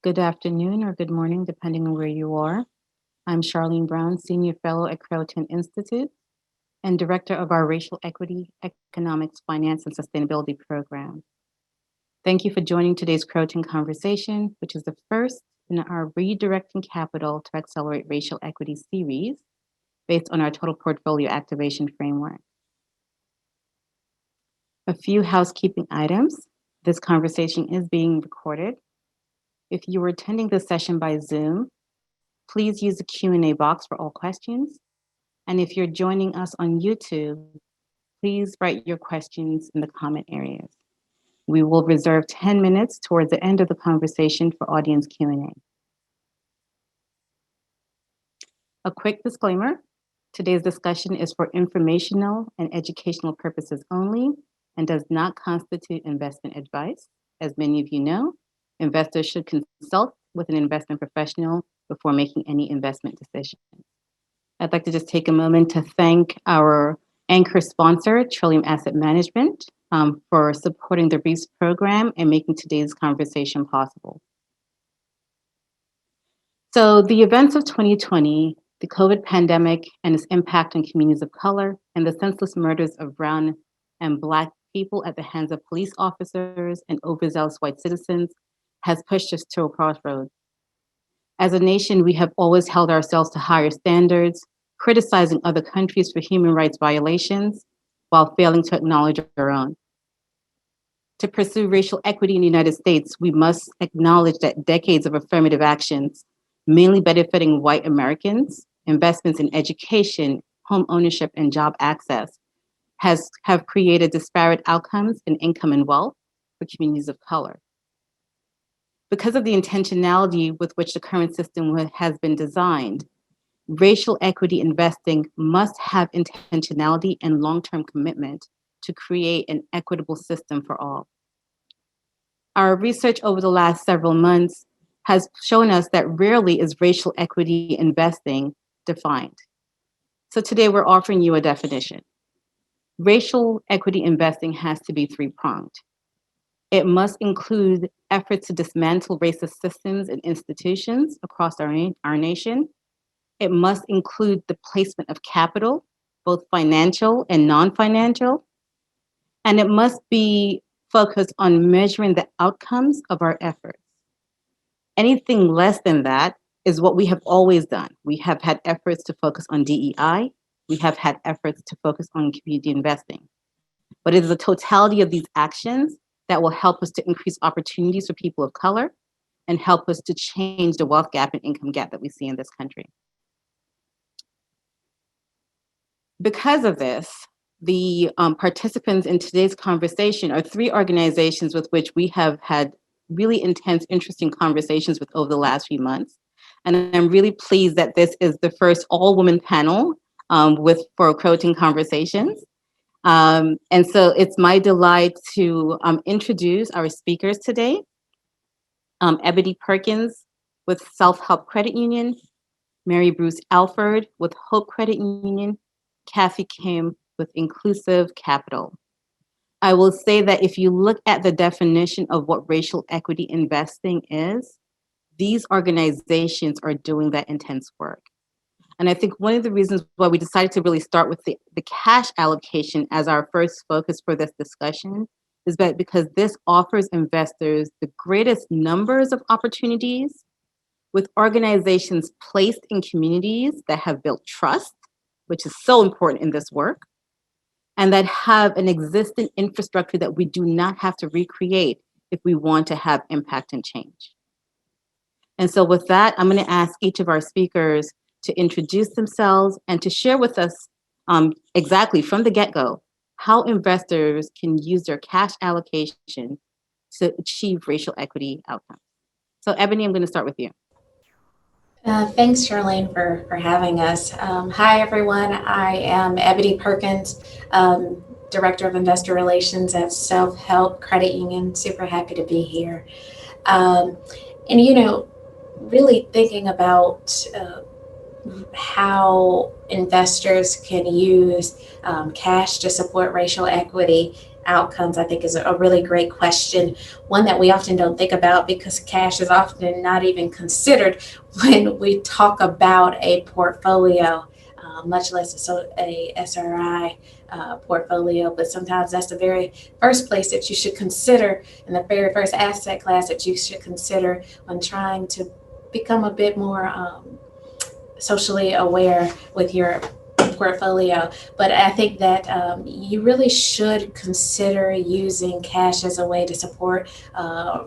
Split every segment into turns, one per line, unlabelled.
good afternoon, or good morning, depending on where you are. I'm Charlene Brown, Senior Fellow at Croatan Institute and Director of our Racial Equity, Economics, Finance, and Sustainability Program. Thank you for joining today's Croatan Conversation, which is the first in our Redirecting Capital to Accelerate Racial Equity series based on our Total Portfolio Activation Framework. A few housekeeping items. This conversation is being recorded. If you are attending this session by Zoom, please use the Q&A box for all questions. And if you're joining us on YouTube, please write your questions in the comment areas. We will reserve 10 minutes towards the end of the conversation for audience Q&A. A quick disclaimer, today's discussion is for informational and educational purposes only and does not constitute investment advice. As many of you know, investors should consult with an investment professional before making any investment decisions. I'd like to just take a moment to thank our anchor sponsor, Trillium Asset Management, for supporting the REEFS program and making today's conversation possible. So the events of 2020, the COVID pandemic and its impact on communities of color, and the senseless murders of brown and Black people at the hands of police officers and overzealous white citizens has pushed us to a crossroads. As a nation, we have always held ourselves to higher standards, criticizing other countries for human rights violations while failing to acknowledge our own. To pursue racial equity in the United States, we must acknowledge that decades of affirmative actions, mainly benefiting white Americans, investments in education, home ownership, and job access, have created disparate outcomes in income and wealth for communities of color. Because of the intentionality with which the current system has been designed, racial equity investing must have intentionality and long-term commitment to create an equitable system for all. Our research over the last several months has shown us that rarely is racial equity investing defined. So today we're offering you a definition. Racial equity investing has to be three-pronged. It must include efforts to dismantle racist systems and institutions across our nation. It must include the placement of capital, both financial and non-financial. And it must be focused on measuring the outcomes of our efforts. Anything less than that is what we have always done. We have had efforts to focus on DEI. We have had efforts to focus on community investing. But it is the totality of these actions that will help us to increase opportunities for people of color and help us to change the wealth gap and income gap that we see in this country. Because of this, the participants in today's conversation are three organizations with which we have had really intense, interesting conversations with over the last few months. And I'm really pleased that this is the first all-woman panel for Croatan Conversations. And so it's my delight to introduce our speakers today. Ebony Perkins with Self-Help Credit Union, Mary Bruce Alford with Hope Credit Union, Kathy Kim with Inclusive Capital. I will say that if you look at the definition of what racial equity investing is, these organizations are doing that intense work. And I think one of the reasons why we decided to really start with the cash allocation as our first focus for this discussion is that because this offers investors the greatest numbers of opportunities with organizations placed in communities that have built trust, which is so important in this work, and that have an existing infrastructure that we do not have to recreate if we want to have impact and change. And so with that, I'm going to ask each of our speakers to introduce themselves and to share with us exactly from the get-go how investors can use their cash allocation to achieve racial equity outcomes. So Ebony, I'm going to start with you.
Thanks, Charlene, for having us. Hi, everyone. I am Ebony Perkins, Director of Investor Relations at Self-Help Credit Union. Super happy to be here. And, really thinking about how investors can use cash to support racial equity. outcomes, I think is a really great question, one that we often don't think about because cash is often not even considered when we talk about a portfolio, much less a SRI portfolio. But sometimes that's the very first place that you should consider, and the very first asset class that you should consider when trying to become a bit more socially aware with your portfolio. But I think that you really should consider using cash as a way to support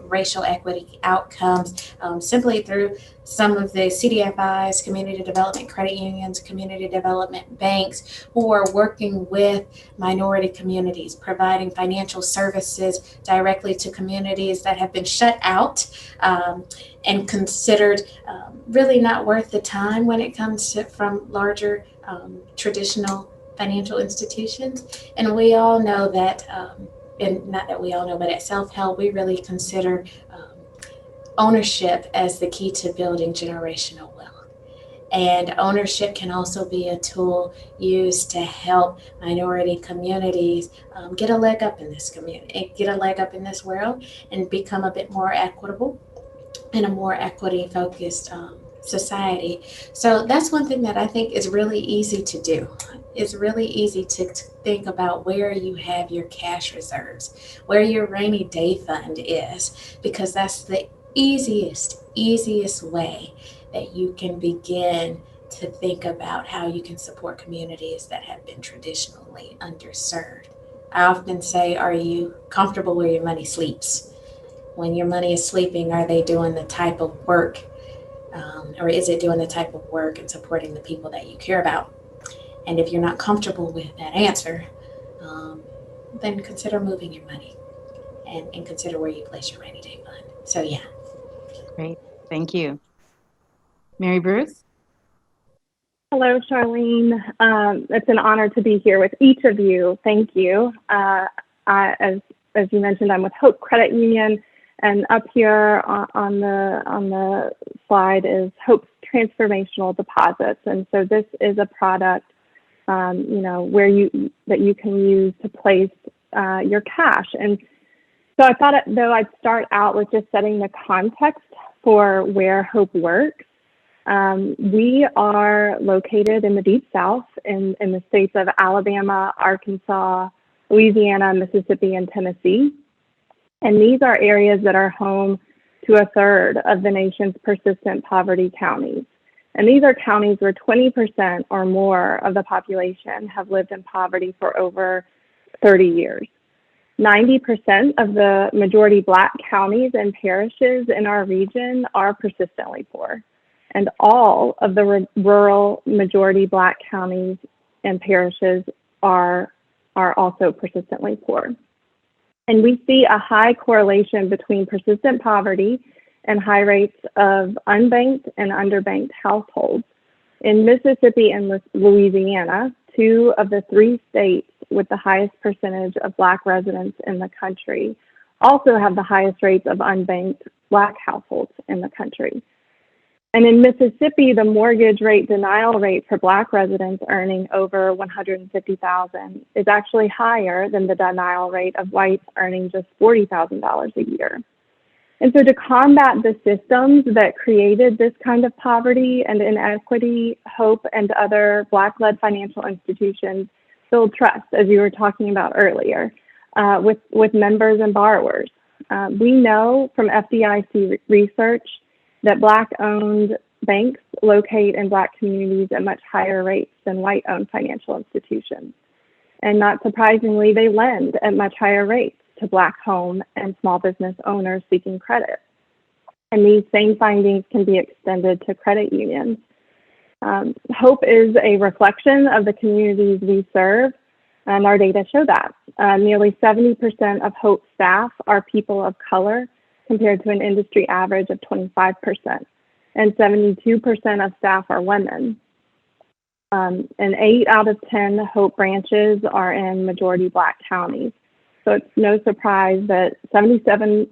racial equity outcomes, simply through some of the CDFIs, community development credit unions, community development banks, who are working with minority communities, providing financial services directly to communities that have been shut out and considered really not worth the time when it comes to from larger traditional financial institutions. And we all know that, and not that we all know, but at Self-Help, we really consider ownership as the key to building generational wealth. And ownership can also be a tool used to help minority communities get a leg up in this community, get a leg up in this world, and become a bit more equitable and a more equity focused society. So that's one thing that I think is really easy to do. It's really easy to think about where you have your cash reserves, where your rainy day fund is, because that's the easiest way that you can begin to think about how you can support communities that have been traditionally underserved. I often say, are you comfortable where your money sleeps? When your money is sleeping, are they doing the type of work, or is it doing the type of work and supporting the people that you care about? And if you're not comfortable with that answer, then consider moving your money and consider where you place your rainy day fund. So yeah.
Great. Thank you. Mary Bruce?
Hello, Charlene. It's an honor to be here with each of you. Thank you. As you mentioned, I'm with Hope Credit Union, and up here on the slide is Hope's transformational deposits. And so this is a product, where you can use to place your cash. And so I thought, though, I'd start out with just setting the context for where Hope works. We are located in the Deep South in the states of Alabama, Arkansas, Louisiana, Mississippi, and Tennessee. And these are areas that are home to a third of the nation's persistent poverty counties. And these are counties where 20% or more of the population have lived in poverty for over 30 years. 90% of the majority Black counties and parishes in our region are persistently poor. And all of the rural majority Black counties and parishes are also persistently poor. And we see a high correlation between persistent poverty and high rates of unbanked and underbanked households. In Mississippi and Louisiana, two of the three states with the highest percentage of Black residents in the country also have the highest rates of unbanked Black households in the country. And in Mississippi, the mortgage rate denial rate for Black residents earning over $150,000 is actually higher than the denial rate of whites earning just $40,000 a year. And so to combat the systems that created this kind of poverty and inequity, Hope and other Black-led financial institutions build trust, as you were talking about earlier, with members and borrowers. We know from FDIC research that Black-owned banks locate in Black communities at much higher rates than white-owned financial institutions. And not surprisingly, they lend at much higher rates to Black home and small business owners seeking credit. And these same findings can be extended to credit unions. Hope is a reflection of the communities we serve, and our data show that. Nearly 70% of Hope staff are people of color, compared to an industry average of 25%, and 72% of staff are women. And 8 out of 10 Hope branches are in majority Black counties. So it's no surprise that 77%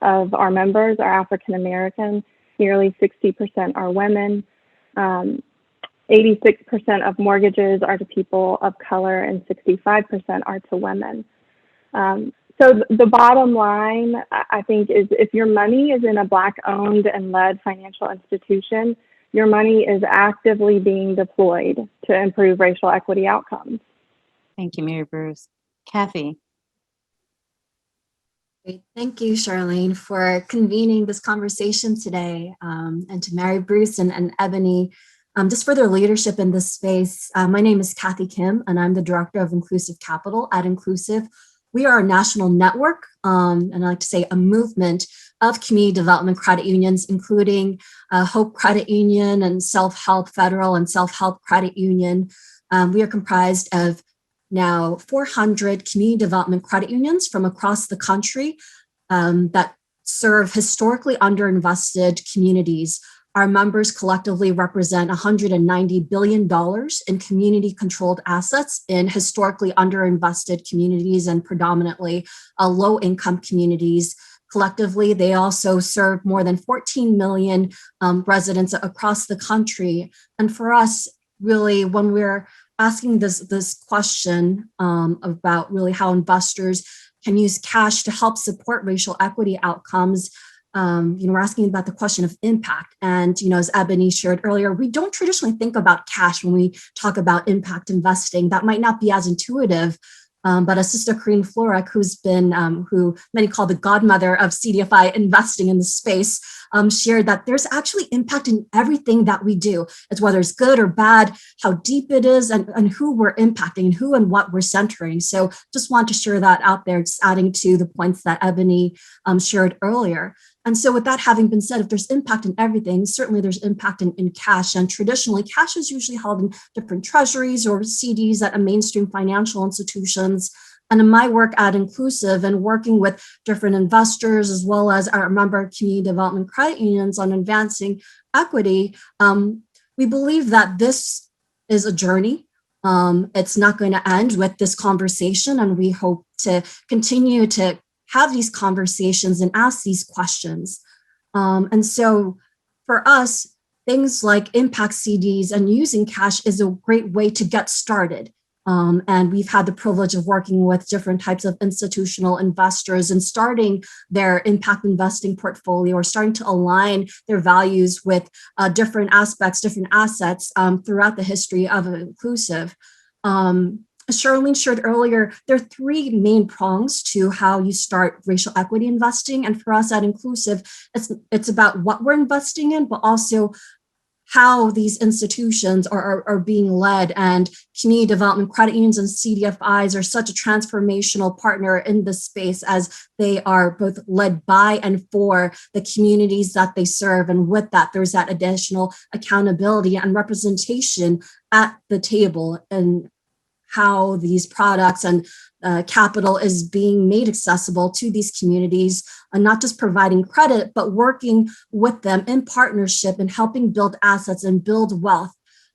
of our members are African American, nearly 60% are women, 86% of mortgages are to people of color, and 65% are to women. So the bottom line, I think, is if your money is in a Black-owned and led financial institution, your money is actively being deployed to improve racial equity outcomes.
Thank you, Mary Bruce. Kathy.
Great. Thank you, Charlene, for convening this conversation today, and to Mary Bruce and Ebony, just for their leadership in this space. My name is Kathy Kim, and I'm the Director of Inclusive Capital at Inclusive. We are a national network, and I like to say a movement of community development credit unions, including Hope Credit Union and Self-Help Federal and Self-Help Credit Union. We are comprised of now 400 community development credit unions from across the country that serve historically underinvested communities. Our members collectively represent $190 billion in community-controlled assets in historically underinvested communities and predominantly low-income communities. Collectively, they also serve more than 14 million residents across the country. And for us, really, when we're asking this question about really how investors can use cash to help support racial equity outcomes, we're asking about the question of impact. And, as Ebony shared earlier, we don't traditionally think about cash when we talk about impact investing. That might not be as intuitive, but Assista Karine Florek, who's been, who many call the godmother of CDFI investing in the space, shared that there's actually impact in everything that we do. It's whether it's good or bad, how deep it is, and who we're impacting, and who and what we're centering. So just want to share that out there, just adding to the points that Ebony shared earlier. And so with that having been said, if there's impact in everything, certainly there's impact in cash. And traditionally, cash is usually held in different treasuries or CDs at a mainstream financial institutions. And in my work at Inclusive and working with different investors, as well as our member community development credit unions on advancing equity, we believe that this is a journey. It's not going to end with this conversation, and we hope to continue to have these conversations and ask these questions. And so for us, things like impact CDs and using cash is a great way to get started. And we've had the privilege of working with different types of institutional investors and starting their impact investing portfolio or starting to align their values with different aspects, different assets throughout the history of Inclusive. As Charlene shared earlier, there are three main prongs to how you start racial equity investing. And for us at Inclusive, it's about what we're investing in, but also how these institutions are being led. And community development credit unions and CDFIs are such a transformational partner in this space, as they are both led by and for the communities that they serve. And with that, there's that additional accountability and representation at the table, and how these products and capital is being made accessible to these communities, and not just providing credit, but working with them in partnership and helping build assets and build wealth.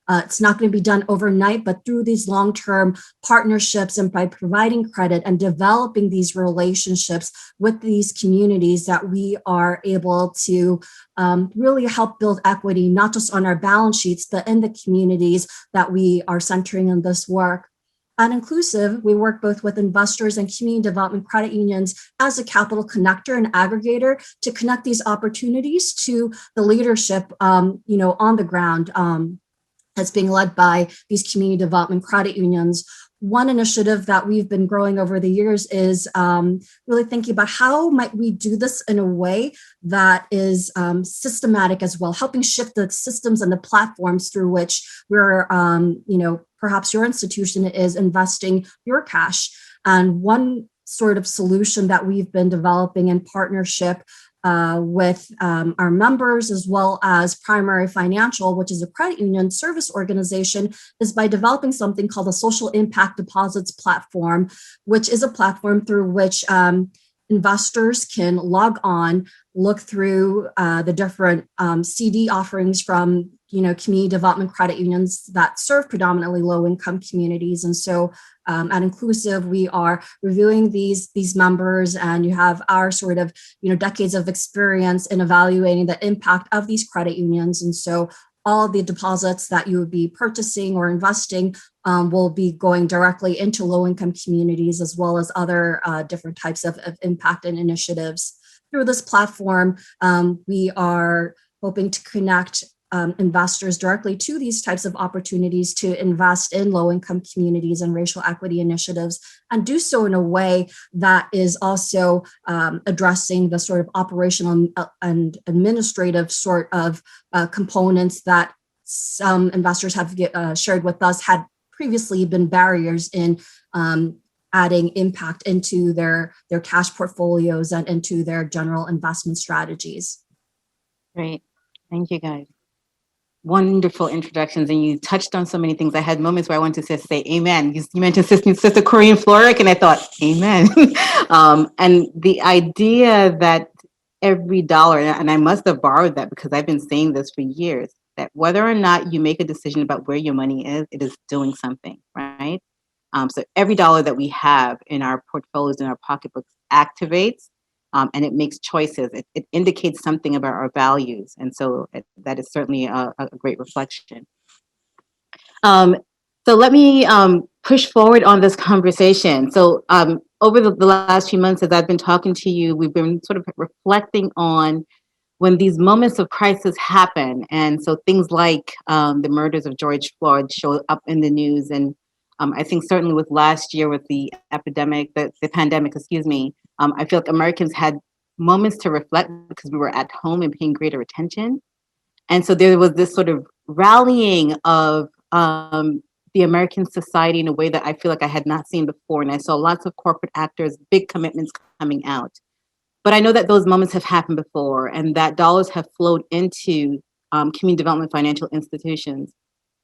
It's not going to be done overnight, but through these long-term partnerships and by providing credit and developing these relationships with these communities, that we are able to really help build equity, not just on our balance sheets, but in the communities that we are centering in this work. At Inclusive, we work both with investors and community development credit unions as a capital connector and aggregator to connect these opportunities to the leadership, on the ground that's being led by these community development credit unions. One initiative that we've been growing over the years is really thinking about how might we do this in a way that is systematic as well, helping shift the systems and the platforms through which we're, perhaps your institution is investing your cash. And one sort of solution that we've been developing in partnership with our members, as well as Primary Financial, which is a credit union service organization, is by developing something called the Social Impact Deposits Platform, which is a platform through which investors can log on, look through the different CD offerings from community development credit unions that serve predominantly low-income communities. And so at Inclusive, we are reviewing these members, and you have our sort of decades of experience in evaluating the impact of these credit unions. And so all the deposits that you would be purchasing or investing will be going directly into low-income communities, as well as other different types of impact and initiatives. Through this platform, we are hoping to connect investors directly to these types of opportunities to invest in low-income communities and racial equity initiatives, and do so in a way that is also addressing the sort of operational and administrative sort of components that some investors have shared with us had previously been barriers in adding impact into their cash portfolios and into their general investment strategies.
Great. Thank you, guys. Wonderful introductions, and you touched on so many things. I had moments where I wanted to say amen. You mentioned Sister Corinne Floric, and I thought, amen. And the idea that every dollar, and I must have borrowed that because I've been saying this for years, that whether or not you make a decision about where your money is, it is doing something, right? So every dollar that we have in our portfolios, in our pocketbooks, activates, and it makes choices. It indicates something about our values. And so that is certainly a great reflection. So let me push forward on this conversation. So over the last few months, as I've been talking to you, we've been sort of reflecting on when these moments of crisis happen. And so things like the murders of George Floyd show up in the news. And I think certainly with last year with the pandemic, excuse me, I feel like Americans had moments to reflect because we were at home and paying greater attention. And so there was this sort of rallying of the American society in a way that I feel like I had not seen before. And I saw lots of corporate actors, big commitments coming out. But I know that those moments have happened before and that dollars have flowed into community development financial institutions.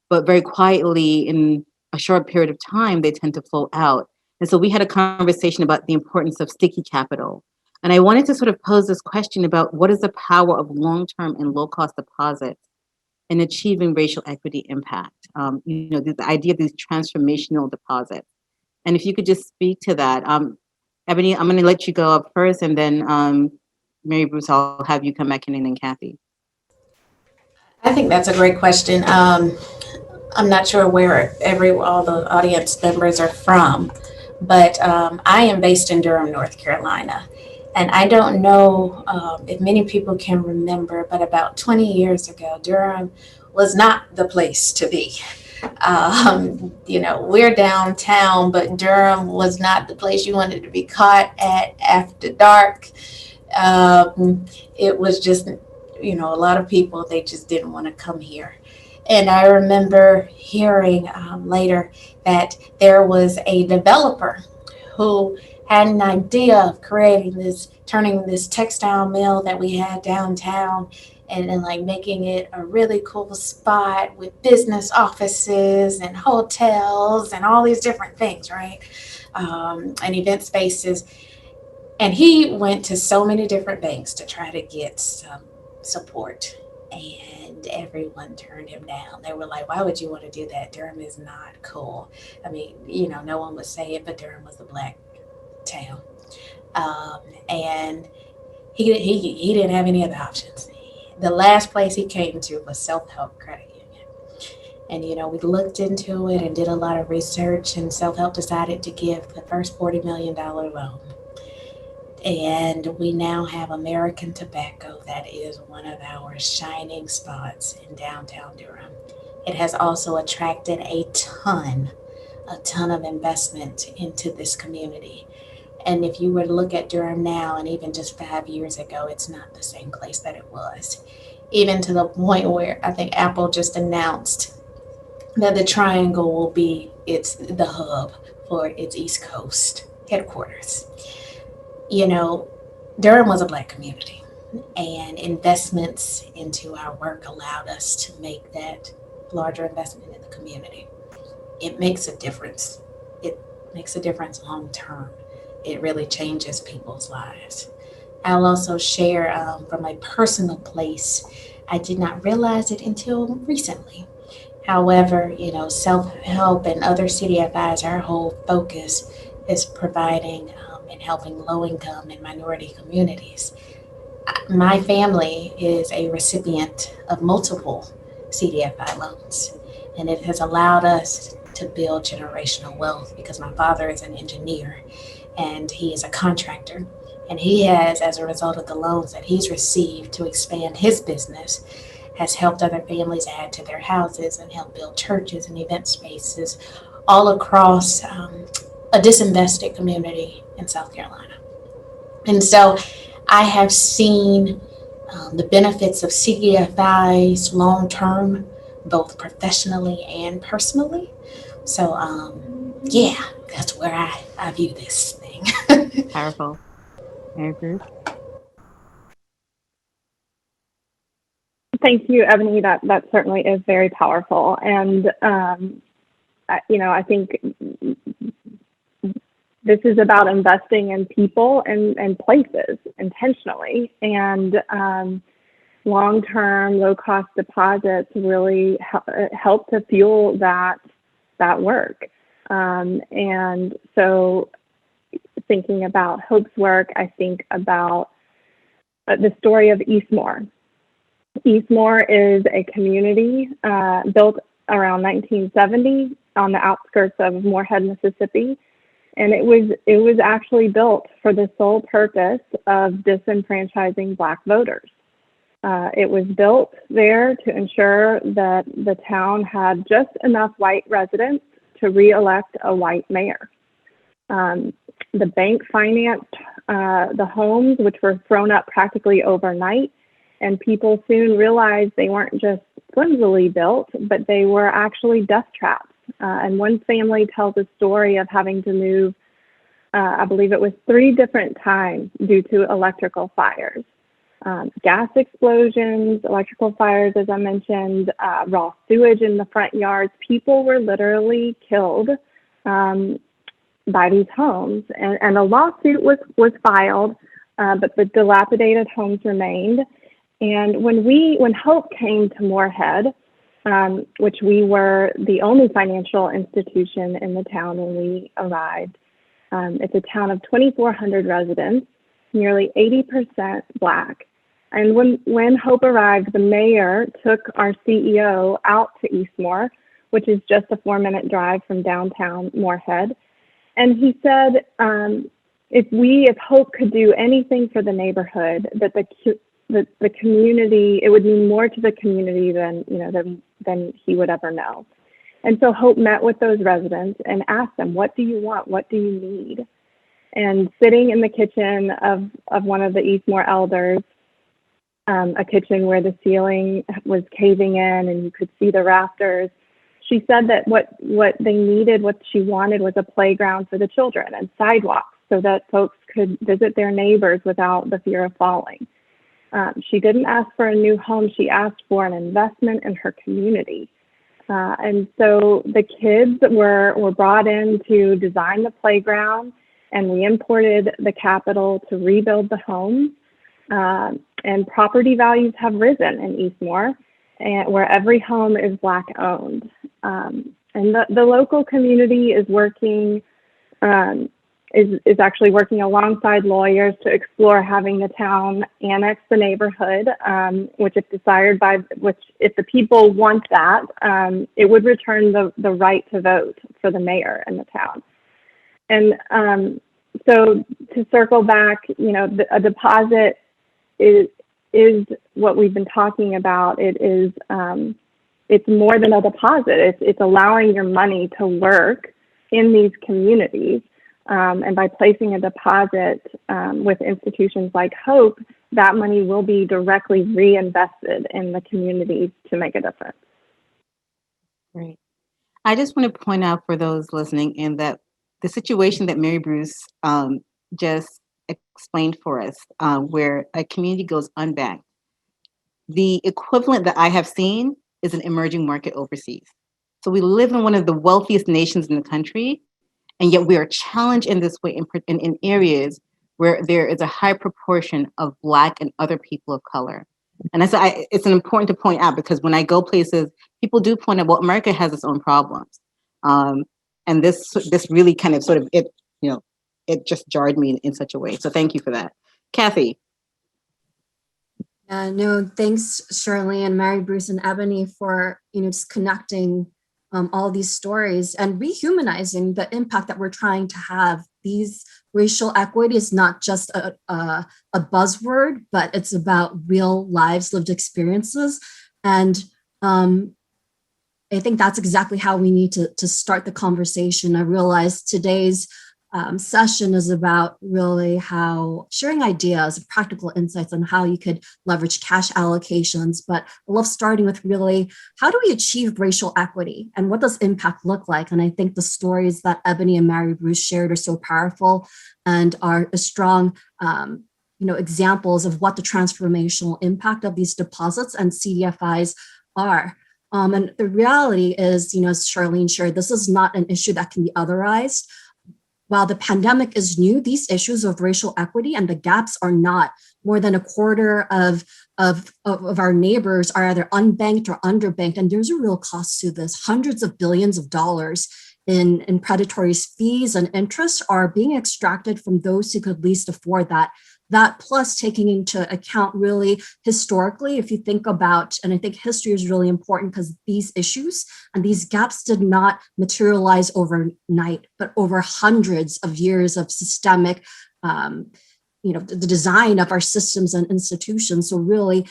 But very quietly in a short period of time, they tend to flow out. And so we had a conversation about the importance of sticky capital. And I wanted to sort of pose this question about what is the power of long-term and low-cost deposits in achieving racial equity impact? The idea of these transformational deposits. And if you could just speak to that. Ebony, I'm going to let you go up first, and then Mary Bruce, I'll have you come back in, and then Kathy.
I think that's a great question. I'm not sure where all the audience members are from, but I am based in Durham, North Carolina. And I don't know if many people can remember, but about 20 years ago, Durham was not the place to be. We're downtown, but Durham was not the place you wanted to be caught at after dark. It was just, a lot of people, they just didn't want to come here. And I remember hearing later that there was a developer who had an idea of turning this textile mill that we had downtown and then like making it a really cool spot with business offices and hotels and all these different things, right? And event spaces. And he went to so many different banks to try to get some support, and everyone turned him down. They were like, why would you want to do that? Durham is not cool. I mean, no one would say it, but Durham was a Black town. And he didn't have any other options. The last place he came to was Self-Help Credit Union. And, we looked into it and did a lot of research, and Self-Help decided to give the first $40 million loan. And we now have American Tobacco. That is one of our shining spots in downtown Durham. It has also attracted a ton of investment into this community. And if you were to look at Durham now, and even just 5 years ago, it's not the same place that it was. Even to the point where I think Apple just announced that the Triangle will be the hub for its East Coast headquarters. Durham was a Black community, and investments into our work allowed us to make that larger investment in the community. It makes a difference. It makes a difference long term. It really changes people's lives. I'll also share from a personal place. I did not realize it until recently. However, self-help and other CDFIs, our whole focus is providing and helping low-income and minority communities. My family is a recipient of multiple CDFI loans. And it has allowed us to build generational wealth because my father is an engineer and he is a contractor. And he has, as a result of the loans that he's received to expand his business, has helped other families add to their houses and help build churches and event spaces all across a disinvested community in South Carolina. And so I have seen the benefits of CDFIs long term, both professionally and personally. So, yeah, that's where I view this thing.
Powerful. Mary Bruce?
Thank you, Ebony. That certainly is very powerful. And, I think this is about investing in people and places intentionally. And long-term, low-cost deposits really help to fuel that work. And so thinking about Hope's work, I think about the story of Eastmore. Eastmore is a community built around 1970 on the outskirts of Morehead, Mississippi. And it was actually built for the sole purpose of disenfranchising Black voters. It was built there to ensure that the town had just enough white residents to re-elect a white mayor. The bank financed the homes, which were thrown up practically overnight, and people soon realized they weren't just flimsily built, but they were actually death traps. And one family tells a story of having to move, I believe it was 3 different times due to electrical fires. Gas explosions, electrical fires, as I mentioned, raw sewage in the front yards. People were literally killed by these homes. And a lawsuit was filed, but the dilapidated homes remained. And when Hope came to Morehead, which we were the only financial institution in the town when we arrived, it's a town of 2,400 residents, nearly 80% Black. And when Hope arrived, the mayor took our CEO out to Eastmore, which is just a 4-minute drive from downtown Morehead. And he said, if Hope could do anything for the neighborhood, that the community, it would mean more to the community than he would ever know. And so Hope met with those residents and asked them, what do you want? What do you need? And sitting in the kitchen of one of the Eastmore elders, a kitchen where the ceiling was caving in and you could see the rafters, she said that what they needed, what she wanted, was a playground for the children and sidewalks so that folks could visit their neighbors without the fear of falling. She didn't ask for a new home. She asked for an investment in her community. And so the kids were brought in to design the playground, and we imported the capital to rebuild the homes. And property values have risen in Eastmore, where every home is Black owned. And the local community is working, is actually working alongside lawyers to explore having the town annex the neighborhood, which if the people want that, it would return the right to vote for the mayor in the town. And so to circle back, a deposit is what we've been talking about. It is, it's more than a deposit. It's allowing your money to work in these communities. And by placing a deposit with institutions like Hope, that money will be directly reinvested in the communities to make a difference.
Great. I just want to point out for those listening in that the situation that Mary Bruce just explained for us, where a community goes unbanked, the equivalent that I have seen is an emerging market overseas. So we live in one of the wealthiest nations in the country, and yet we are challenged in this way in areas where there is a high proportion of Black and other people of color. And it's important to point out, because when I go places, people do point out, well, America has its own problems. And this really kind of sort of, it just jarred me in such a way. So thank you for that. Kathy.
No, thanks, Charlene, Mary, Bruce, and Ebony for, just connecting all these stories and rehumanizing the impact that we're trying to have. These racial equity is not just a buzzword, but it's about real lives, lived experiences. And I think that's exactly how we need to start the conversation. I realize today's session is about really how sharing ideas, practical insights on how you could leverage cash allocations. But I love starting with really, how do we achieve racial equity and what does impact look like? And I think the stories that Ebony and Mary Bruce shared are so powerful and are a strong examples of what the transformational impact of these deposits and CDFIs are. And the reality is, as Charlene shared, this is not an issue that can be otherized. While the pandemic is new, these issues of racial equity and the gaps are not. More than a quarter of our neighbors are either unbanked or underbanked, and there's a real cost to this. Hundreds of billions of dollars in predatory fees and interest are being extracted from those who could least afford that. That plus taking into account really historically, if you think about, and I think history is really important because these issues and these gaps did not materialize overnight, but over hundreds of years of systemic, the design of our systems and institutions. So really,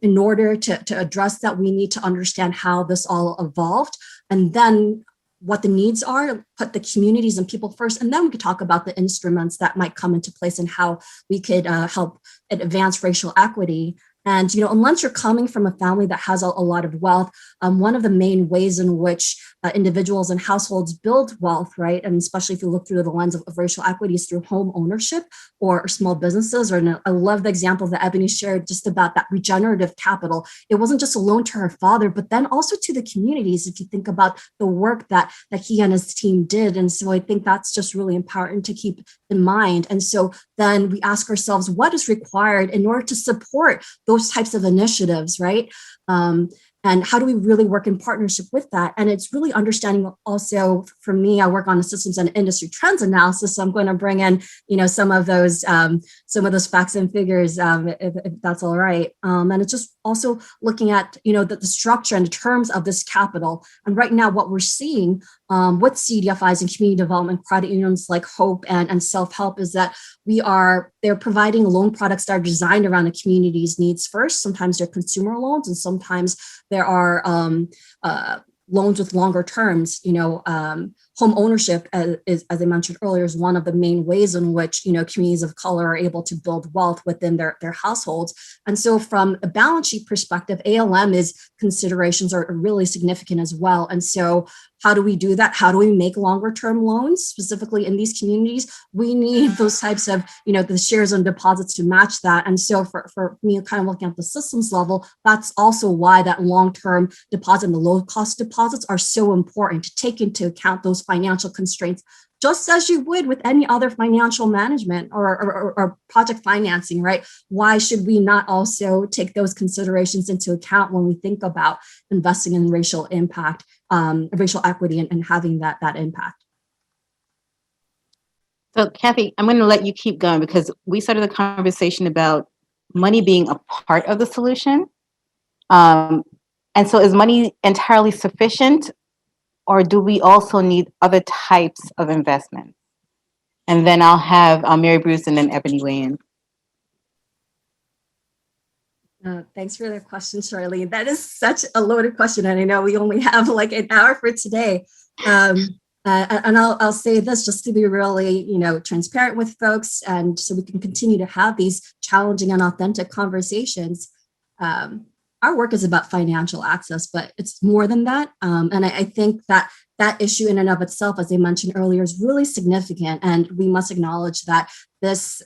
in order to address that, we need to understand how this all evolved and then what the needs are, put the communities and people first, and then we could talk about the instruments that might come into place and how we could help advance racial equity. And, unless you're coming from a family that has a lot of wealth, one of the main ways in which individuals and households build wealth, right, and especially if you look through the lens of racial equity, is through home ownership or small businesses. I love the example that Ebony shared just about that regenerative capital. It wasn't just a loan to her father, but then also to the communities, if you think about the work that he and his team did. And so I think that's just really important to keep in mind. And so then we ask ourselves, what is required in order to support those types of initiatives, right? And how do we really work in partnership with that? And it's really understanding also, for me, I work on a systems and industry trends analysis. So I'm going to bring in, some of those facts and figures, if that's all right. And it's just also looking at, the structure and the terms of this capital. And right now, what we're seeing with CDFIs and community development credit unions like Hope and Self-Help is that they're providing loan products that are designed around the community's needs first. Sometimes they're consumer loans, and sometimes there are loans with longer terms. Home ownership, as I mentioned earlier, is one of the main ways in which communities of color are able to build wealth within their households. And so, from a balance sheet perspective, ALM considerations are really significant as well. And so, how do we do that? How do we make longer term loans specifically in these communities? We need those types of, the shares and deposits to match that. And so for me, kind of looking at the systems level, that's also why that long-term deposit and the low cost deposits are so important to take into account those financial constraints, just as you would with any other financial management or project financing, right? Why should we not also take those considerations into account when we think about investing in racial impact, racial equity, and having that impact?
So Kathy, I'm going to let you keep going because we started the conversation about money being a part of the solution. And so is money entirely sufficient, or do we also need other types of investments? And then I'll have Mary Bruce and then Ebony weigh in.
Thanks for the question, Charlene. That is such a loaded question. And I know we only have like an hour for today. And I'll say this just to be really, transparent with folks, and so we can continue to have these challenging and authentic conversations. Our work is about financial access, but it's more than that. And I think that issue in and of itself, as I mentioned earlier, is really significant. And we must acknowledge that this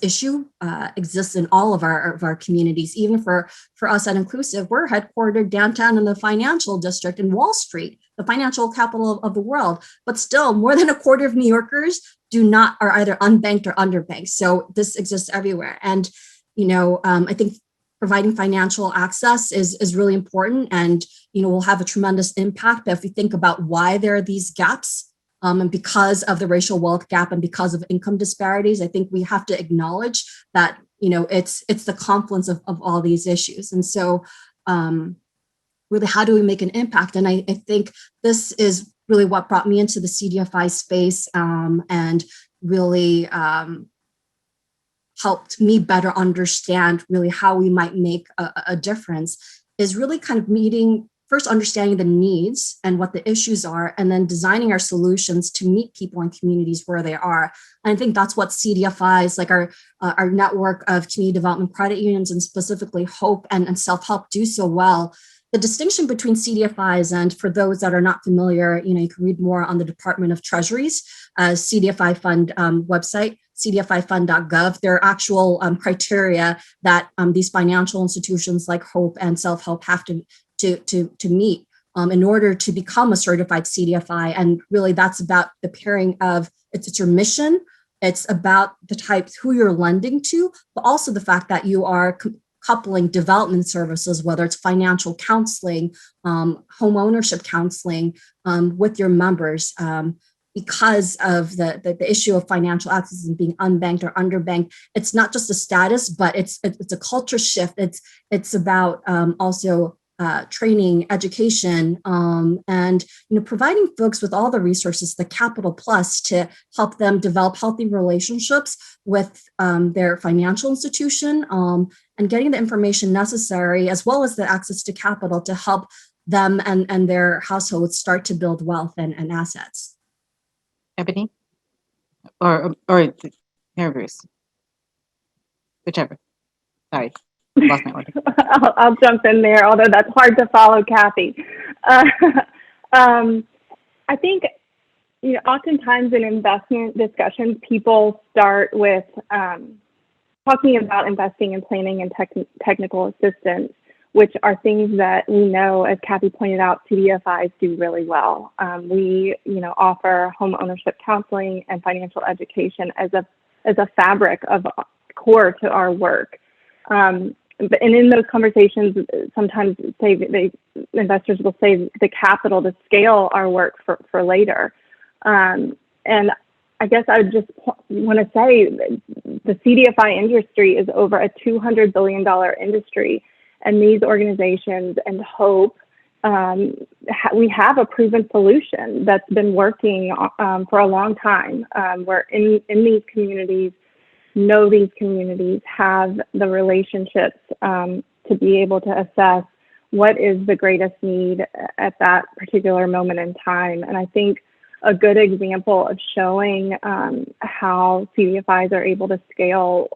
issue exists in all of our communities. Even for us at Inclusive, we're headquartered downtown in the financial district in Wall Street, the financial capital of the world. But still, more than a quarter of New Yorkers are either unbanked or underbanked. So this exists everywhere. And, I think providing financial access is really important, and, will have a tremendous impact. But if we think about why there are these gaps, and because of the racial wealth gap and because of income disparities, I think we have to acknowledge that it's the confluence of all these issues. And so really, how do we make an impact? And I think this is really what brought me into the CDFI space, and really helped me better understand really how we might make a difference, is really kind of first understanding the needs and what the issues are, and then designing our solutions to meet people and communities where they are. And I think that's what CDFIs, like our network of community development credit unions, and specifically HOPE and self-help, do so well. The distinction between CDFIs, and for those that are not familiar, you can read more on the Department of Treasury's CDFI fund website, cdfifund.gov. There are actual criteria that these financial institutions like HOPE and self-help have to meet in order to become a certified CDFI. And really, that's about the pairing of it's your mission, it's about the type, who you're lending to, but also the fact that you are coupling development services, whether it's financial counseling, homeownership counseling with your members, because of the issue of financial access and being unbanked or underbanked. It's not just a status, but it's a culture shift. It's about also training, education, and providing folks with all the resources, the capital plus, to help them develop healthy relationships with their financial institution, and getting the information necessary, as well as the access to capital, to help them and their households start to build wealth and assets.
Ebony, or Mary Bruce, whichever. Sorry. Lost my order.
I'll jump in there, although that's hard to follow, Kathy. I think, oftentimes in investment discussions, people start with talking about investing in planning and technical assistance, which are things that we know, as Kathy pointed out, CDFIs do really well. We, offer home ownership counseling and financial education as a fabric of core to our work. And in those conversations, sometimes investors will save the capital to scale our work for later. And I guess I just want to say the CDFI industry is over a $200 billion industry. And these organizations and HOPE, we have a proven solution that's been working for a long time. We're in these communities, know these communities, have the relationships to be able to assess what is the greatest need at that particular moment in time. And I think a good example of showing how CDFIs are able to scale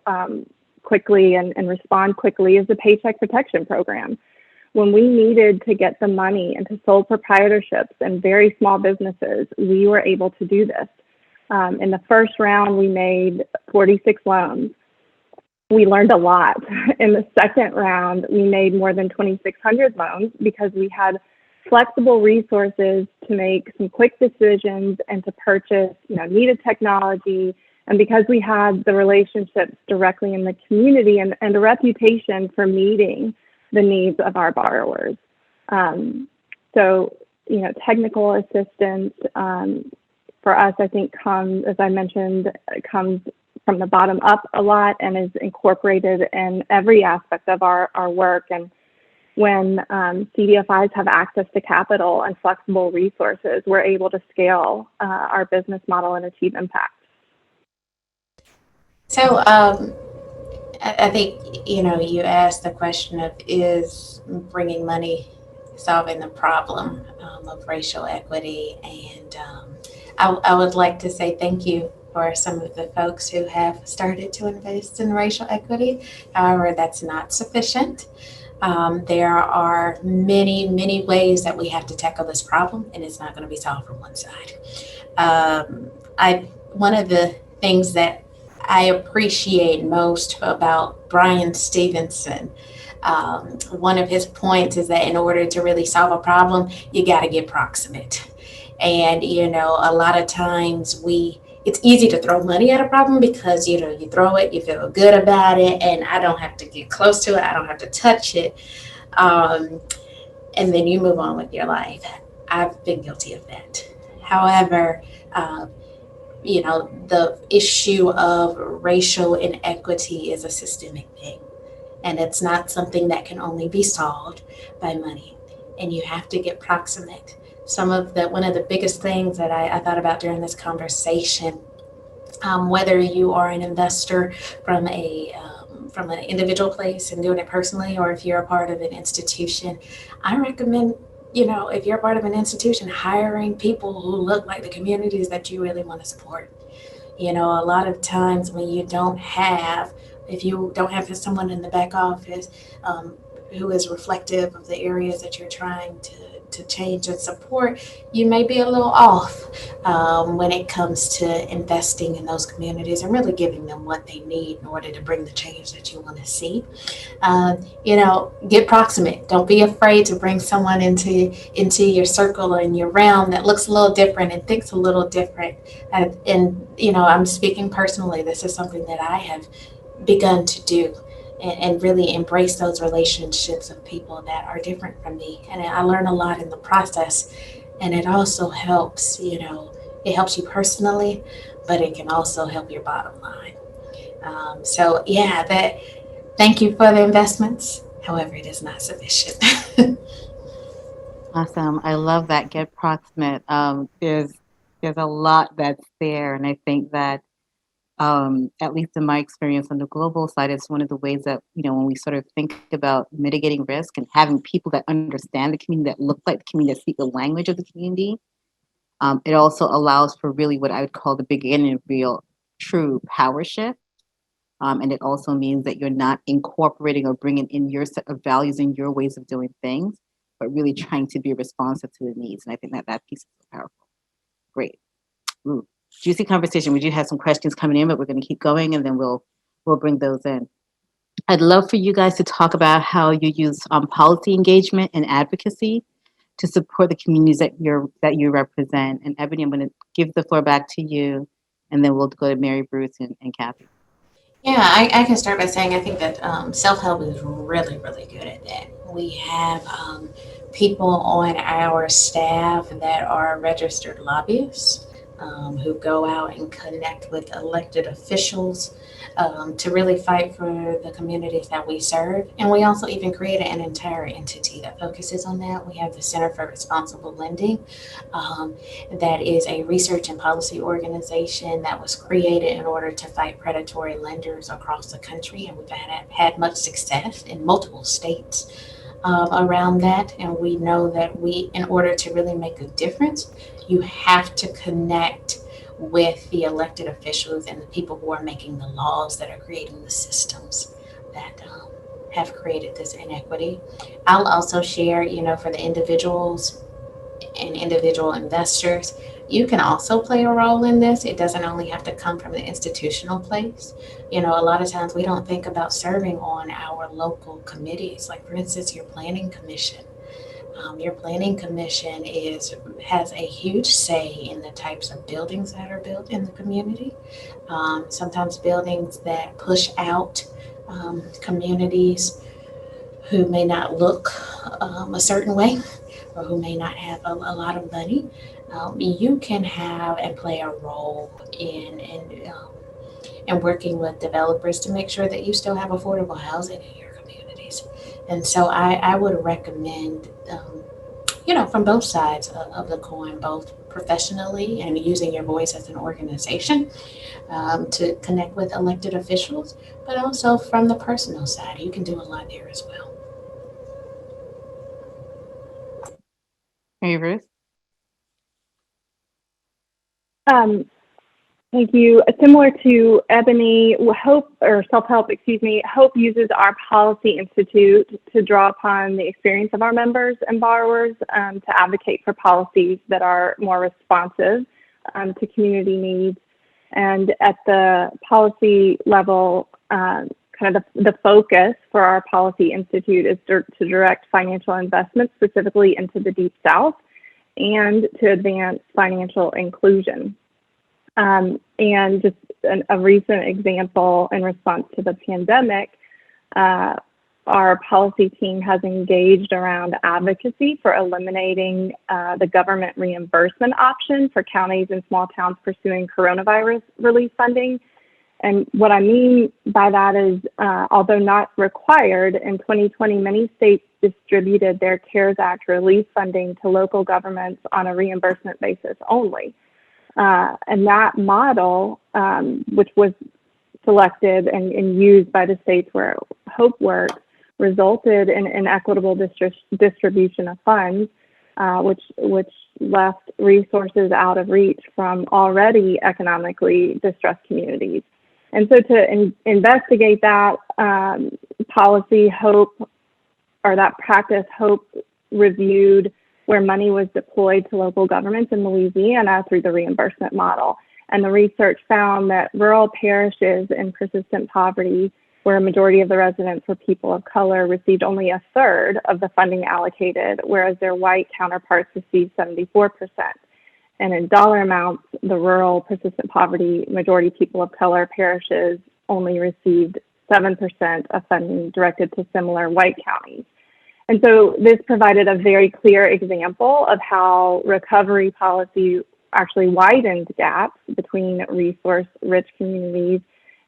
quickly and respond quickly is the Paycheck Protection Program. When we needed to get the money into sole proprietorships and very small businesses, we were able to do this. In the first round, we made 46 loans. We learned a lot. In the second round, we made more than 2,600 loans because we had flexible resources to make some quick decisions and to purchase, needed technology. And because we had the relationships directly in the community and a reputation for meeting the needs of our borrowers. So, technical assistance for us, I think, comes, as I mentioned, comes from the bottom up a lot and is incorporated in every aspect of our work. And when CDFIs have access to capital and flexible resources, we're able to scale our business model and achieve impact.
So I think, you asked the question of, is bringing money solving the problem of racial equity? And I would like to say thank you for some of the folks who have started to invest in racial equity. However, that's not sufficient. There are many, many ways that we have to tackle this problem, and it's not going to be solved from one side. One of the things that I appreciate most about Brian Stevenson, one of his points is that in order to really solve a problem, you got to get proximate. And, a lot of times it's easy to throw money at a problem because, you throw it, you feel good about it, and I don't have to get close to it. I don't have to touch it. And then you move on with your life. I've been guilty of that. However, the issue of racial inequity is a systemic thing. And it's not something that can only be solved by money. And you have to get proximate. One of the biggest things that I thought about during this conversation, whether you are an investor from from an individual place and doing it personally, or if you're a part of an institution, I recommend, if you're a part of an institution, hiring people who look like the communities that you really want to support. A lot of times when if you don't have someone in the back office who is reflective of the areas that you're trying to change and support, you may be a little off when it comes to investing in those communities and really giving them what they need in order to bring the change that you want to see. Get proximate. Don't be afraid to bring someone into your circle or in your realm that looks a little different and thinks a little different. And I'm speaking personally. This is something that I have begun to do, and really embrace those relationships of people that are different from me. And I learn a lot in the process. And it also helps, it helps you personally, but it can also help your bottom line. Thank you for the investments. However, it is not sufficient.
Awesome. I love that. Get proximate. There's a lot that's there, and I think that at least in my experience on the global side, it's one of the ways that, when we sort of think about mitigating risk and having people that understand the community, that look like the community, that speak the language of the community, it also allows for really what I would call the beginning of real, true power shift. And it also means that you're not incorporating or bringing in your set of values and your ways of doing things, but really trying to be responsive to the needs. And I think that piece is so powerful. Great. Ooh. Juicy conversation. We do have some questions coming in, but we're going to keep going, and then we'll bring those in. I'd love for you guys to talk about how you use policy engagement and advocacy to support the communities that you represent. And Ebony, I'm going to give the floor back to you, and then we'll go to Mary, Bruce, and Kathy.
Yeah, I can start by saying I think that self-help is really, really good at that. We have people on our staff that are registered lobbyists who go out and connect with elected officials to really fight for the communities that we serve. And we also even created an entire entity that focuses on that. We have the Center for Responsible Lending. That is a research and policy organization that was created in order to fight predatory lenders across the country. And we've had much success in multiple states around that. And we know that in order to really make a difference, you have to connect with the elected officials and the people who are making the laws that are creating the systems that have created this inequity. I'll also share, for the individuals and individual investors, you can also play a role in this. It doesn't only have to come from the institutional place. A lot of times we don't think about serving on our local committees, like for instance, your planning commission. Your planning commission has a huge say in the types of buildings that are built in the community. Sometimes buildings that push out communities who may not look a certain way or who may not have a lot of money. You can have and play a role in working with developers to make sure that you still have affordable housing in your communities. And so I would recommend, from both sides of the coin, both professionally and using your voice as an organization to connect with elected officials, but also from the personal side. You can do a lot there as well.
Hey, Ruth.
Thank you. Similar to Ebony, self-help, Hope uses our policy institute to draw upon the experience of our members and borrowers to advocate for policies that are more responsive to community needs. And at the policy level, the focus for our policy institute is to direct financial investments specifically into the Deep South and to advance financial inclusion. And just a recent example in response to the pandemic, our policy team has engaged around advocacy for eliminating the government reimbursement option for counties and small towns pursuing coronavirus relief funding. And what I mean by that is, although not required, in 2020, many states distributed their CARES Act relief funding to local governments on a reimbursement basis only. And that model, which was selected and used by the states where HOPE works, resulted in an equitable distribution of funds, which left resources out of reach from already economically distressed communities. And so to investigate that policy, HOPE, or that practice, HOPE reviewed where money was deployed to local governments in Louisiana through the reimbursement model. And the research found that rural parishes in persistent poverty, where a majority of the residents were people of color, received only a third of the funding allocated, whereas their white counterparts received 74%. And in dollar amounts, the rural persistent poverty majority people of color parishes only received 7% of funding directed to similar white counties. And so this provided a very clear example of how recovery policy actually widened gaps between resource-rich communities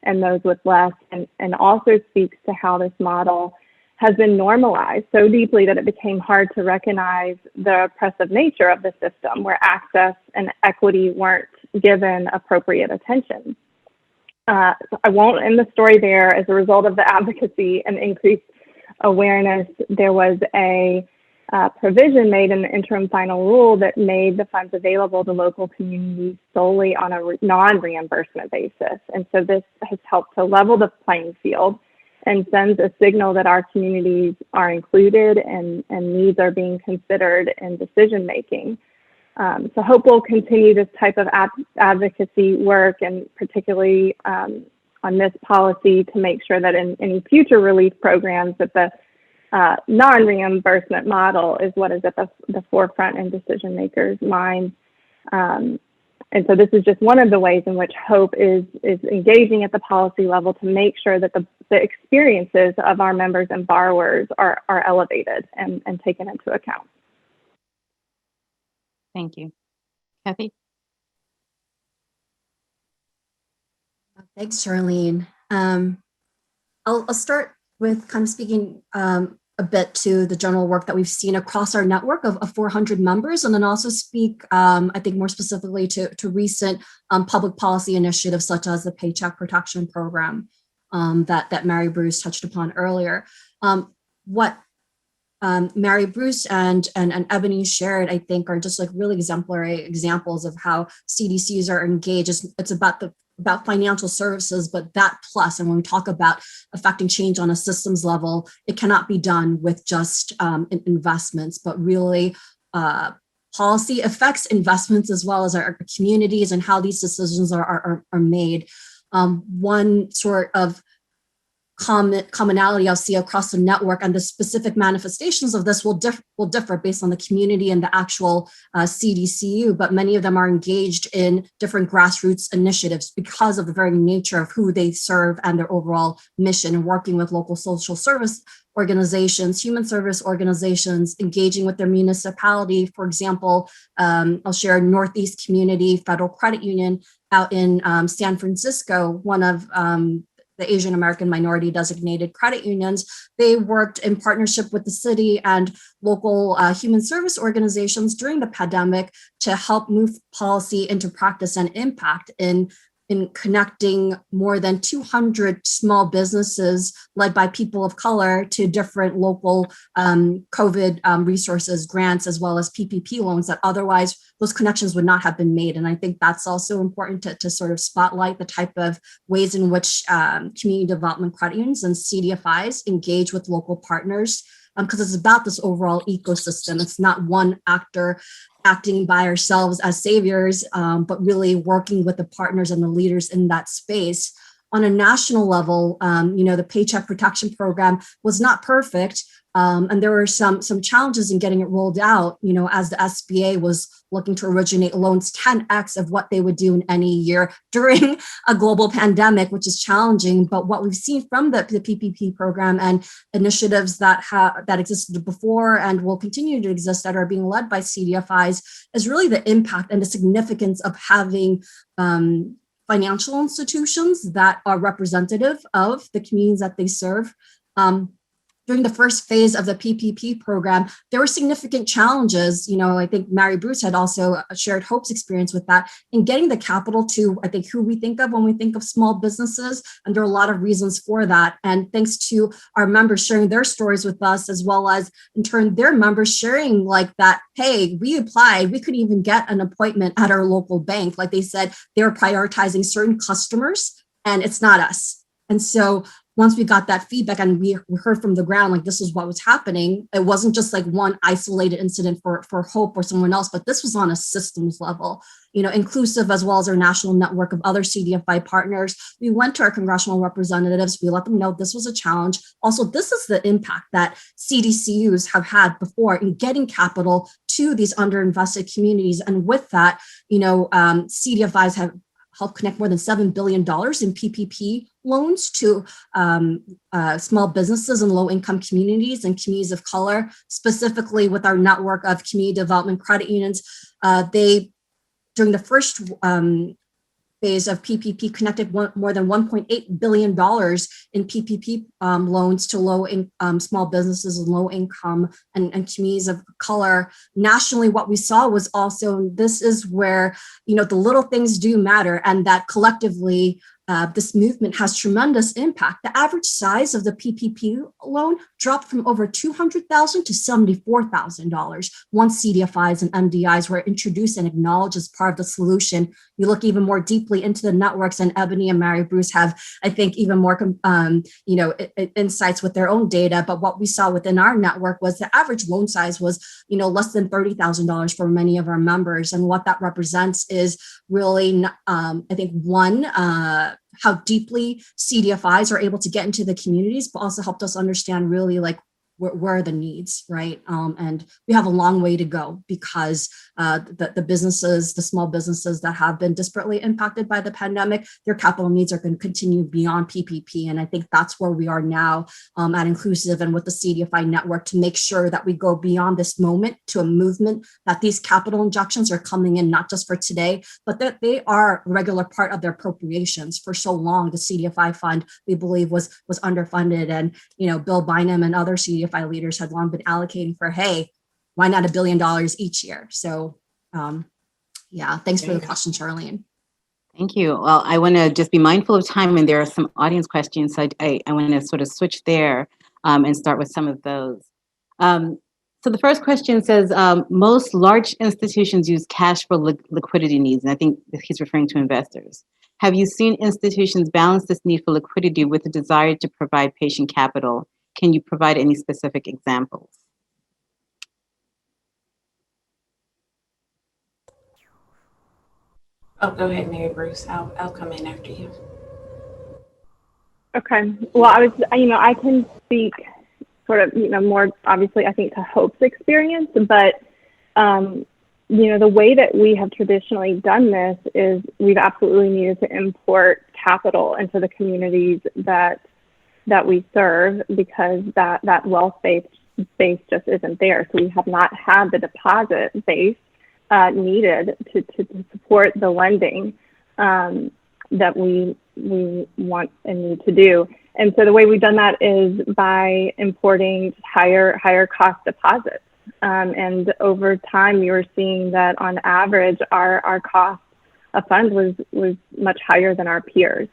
and those with less, and also speaks to how this model has been normalized so deeply that it became hard to recognize the oppressive nature of the system, where access and equity weren't given appropriate attention. I won't end the story there. As a result of the advocacy and increased awareness, there was a provision made in the interim final rule that made the funds available to local communities solely on a non-reimbursement basis. And so this has helped to level the playing field and sends a signal that our communities are included and needs are being considered in decision making. So HOPE will continue this type of advocacy work, and particularly on this policy, to make sure that in any future relief programs that the non-reimbursement model is what is at the forefront in decision makers' minds. And so this is just one of the ways in which HOPE is engaging at the policy level to make sure that the experiences of our members and borrowers are elevated and taken into account.
Thank you. Kathy?
Thanks, Charlene. I'll start with kind of speaking a bit to the general work that we've seen across our network of 400 members, and then also speak, I think, more specifically to recent public policy initiatives such as the Paycheck Protection Program that Mary Bruce touched upon earlier. What Mary Bruce and Ebony shared, I think, are just like really exemplary examples of how CDCs are engaged. It's about financial services, but that plus, and when we talk about affecting change on a systems level, it cannot be done with just investments, but really policy affects investments as well as our communities and how these decisions are made. One sort of commonality I'll see across the network, and the specific manifestations of this will differ based on the community and the actual CDCU, but many of them are engaged in different grassroots initiatives because of the very nature of who they serve and their overall mission, working with local social service organizations, human service organizations, engaging with their municipality. For example, I'll share Northeast Community Federal Credit Union out in San Francisco, one of the Asian American minority designated credit unions. They worked in partnership with the city and local human service organizations during the pandemic to help move policy into practice and impact in connecting more than 200 small businesses led by people of color to different local COVID resources, grants, as well as PPP loans that otherwise those connections would not have been made. And I think that's also important to sort of spotlight the type of ways in which community development credit unions and CDFIs engage with local partners, because it's about this overall ecosystem. It's not one actor acting by ourselves as saviors, but really working with the partners and the leaders in that space. On a national level, the Paycheck Protection Program was not perfect, And there were some challenges in getting it rolled out, as the SBA was looking to originate loans 10x of what they would do in any year during a global pandemic, which is challenging. But what we've seen from the PPP program and initiatives that existed before and will continue to exist that are being led by CDFIs is really the impact and the significance of having financial institutions that are representative of the communities that they serve. During the first phase of the PPP program, there were significant challenges. I think Mary Bruce had also shared Hope's experience with that in getting the capital to, I think, who we think of when we think of small businesses. And there are a lot of reasons for that. And thanks to our members sharing their stories with us, as well as in turn, their members sharing like that, hey, we applied, we could even get an appointment at our local bank. Like they said, they're prioritizing certain customers and it's not us. And so once we got that feedback and we heard from the ground, like this is what was happening, it wasn't just like one isolated incident for Hope or someone else, but this was on a systems level, inclusive as well as our national network of other CDFI partners. We went to our congressional representatives. We let them know this was a challenge. Also, this is the impact that CDCUs have had before in getting capital to these underinvested communities. And with that, CDFIs have helped connect more than $7 billion in PPP loans to small businesses and low-income communities and communities of color, specifically with our network of community development credit unions. They, during the first phase of PPP, connected more than $1.8 billion in PPP loans to small businesses and low income and communities of color. Nationally, what we saw was also, this is where, the little things do matter, and that collectively, this movement has tremendous impact. The average size of the PPP loan dropped from over $200,000 to $74,000 once CDFIs and MDIs were introduced and acknowledged as part of the solution. You look even more deeply into the networks, and Ebony and Mary Bruce have, I think, even more insights with their own data. But what we saw within our network was the average loan size was, less than $30,000 for many of our members. And what that represents is really, I think, one, how deeply CDFIs are able to get into the communities, but also helped us understand really like where are the needs, right? And we have a long way to go because the businesses, the small businesses that have been disparately impacted by the pandemic, their capital needs are going to continue beyond PPP. And I think that's where we are now at Inclusive and with the CDFI network to make sure that we go beyond this moment to a movement that these capital injections are coming in, not just for today, but that they are a regular part of their appropriations. For so long, the CDFI fund, we believe, was underfunded. And, Bill Bynum and other CDFI leaders had long been allocating for, hey, why not $1 billion each year? So thanks for the question, Charlene.
Thank you. Well, I want to just be mindful of time, and there are some audience questions. So I want to sort of switch there and start with some of those. So the first question says, most large institutions use cash for liquidity needs, and I think he's referring to investors. Have you seen institutions balance this need for liquidity with the desire to provide patient capital? Can you provide any specific examples?
Oh, go ahead, Mary Bruce. I'll come in after you.
Okay. Well, I can speak sort of, more obviously, I think, to Hope's experience, but, the way that we have traditionally done this is we've absolutely needed to import capital into the communities that we serve because that wealth base just isn't there. So we have not had the deposit base needed to support the lending that we want and need to do. And so the way we've done that is by importing higher cost deposits. And over time, you were seeing that on average, our cost of funds was much higher than our peers.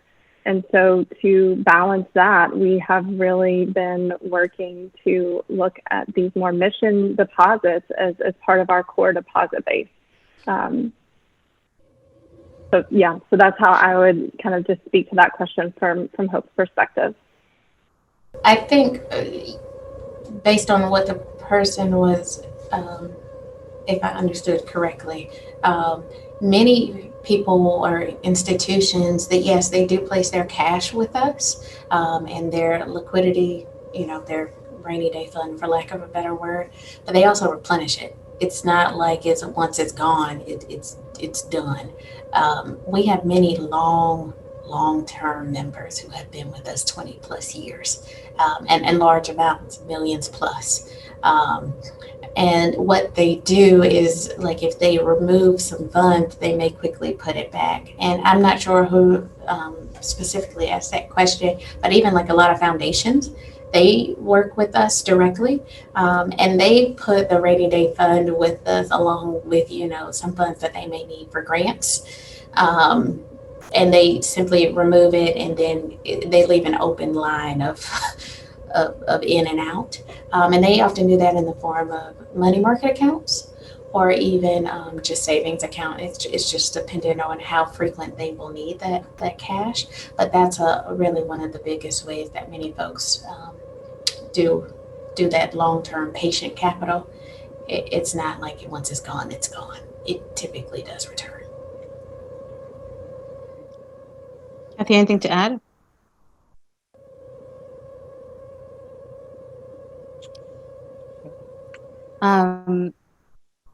And so to balance that, we have really been working to look at these more mission deposits as part of our core deposit base. So that's how I would kind of just speak to that question from Hope's perspective.
I think based on what the person was, if I understood correctly, many people or institutions that, yes, they do place their cash with us and their liquidity, their rainy day fund, for lack of a better word, but they also replenish it. It's not like it's once it's gone, it's done. We have many long-term members who have been with us 20 plus years, and large amounts, millions plus. And what they do is, like, if they remove some funds, they may quickly put it back. And I'm not sure who specifically asked that question, but even like a lot of foundations, they work with us directly, and they put the rainy day fund with us along with, some funds that they may need for grants. And they simply remove it, and then they leave an open line of in and out. And they often do that in the form of money market accounts, or even just savings account. It's just dependent on how frequent they will need that cash. But that's really one of the biggest ways that many folks do that long-term patient capital. It's not like once it's gone, it's gone. It typically does return.
Kathy, anything to add?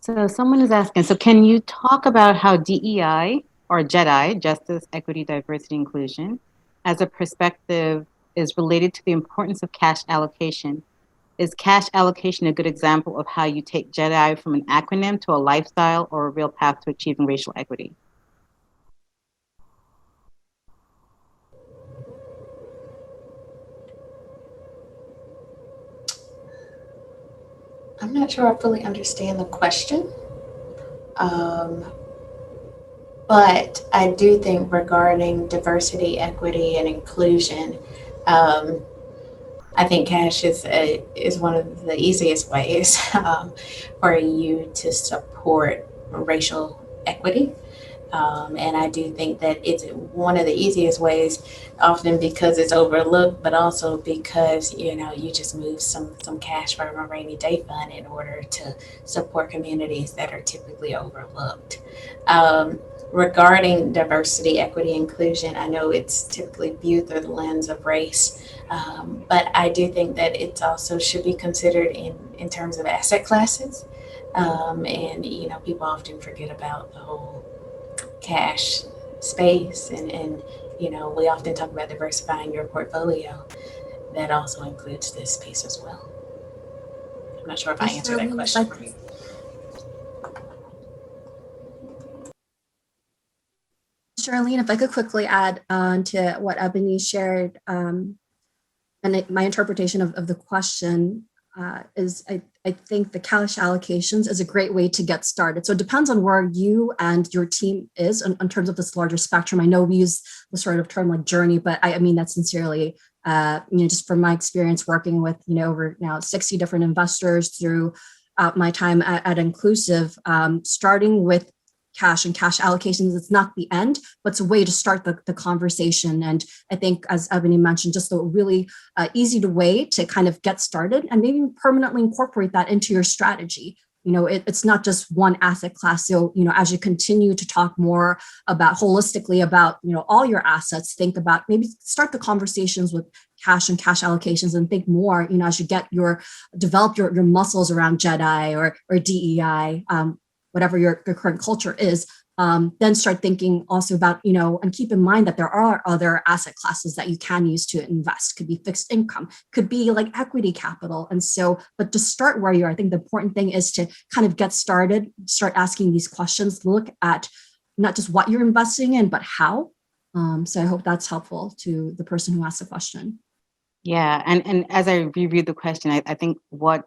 So someone is asking, so can you talk about how DEI, or JEDI, Justice, Equity, Diversity, Inclusion, as a perspective is related to the importance of cash allocation? Is cash allocation a good example of how you take JEDI from an acronym to a lifestyle or a real path to achieving racial equity?
I'm not sure I fully understand the question. But I do think regarding diversity, equity, and inclusion, I think cash is one of the easiest ways for you to support racial equity. And I do think that it's one of the easiest ways, often because it's overlooked, but also because, you just move some cash from a rainy day fund in order to support communities that are typically overlooked. Regarding diversity, equity, inclusion, I know it's typically viewed through the lens of race, but I do think that it also should be considered in terms of asset classes. And, people often forget about the whole cash space, and we often talk about diversifying your portfolio. That also includes this piece as well. I'm not sure if I answered that question for you.
Charlene, if I could quickly add on to what Ebony shared, and my interpretation of the question is I think the cash allocations is a great way to get started. So it depends on where you and your team is in terms of this larger spectrum. I know we use the sort of term like journey, but I mean that sincerely. Just from my experience working with over now 60 different investors throughout my time at Inclusive, starting with cash and cash allocations, it's not the end, but it's a way to start the conversation. And I think, as Ebony mentioned, just a really easy way to kind of get started and maybe permanently incorporate that into your strategy. It's not just one asset class. So, as you continue to talk more about holistically about, all your assets, think about maybe start the conversations with cash and cash allocations and think more, as you develop your muscles around JEDI or DEI, whatever your current culture is, then start thinking also about, and keep in mind that there are other asset classes that you can use to invest. Could be fixed income, could be like equity capital. And so, but to start where you are, I think the important thing is to kind of get started, start asking these questions, look at not just what you're investing in, but how. So I hope that's helpful to the person who asked the question.
Yeah, and as I reviewed the question, I think what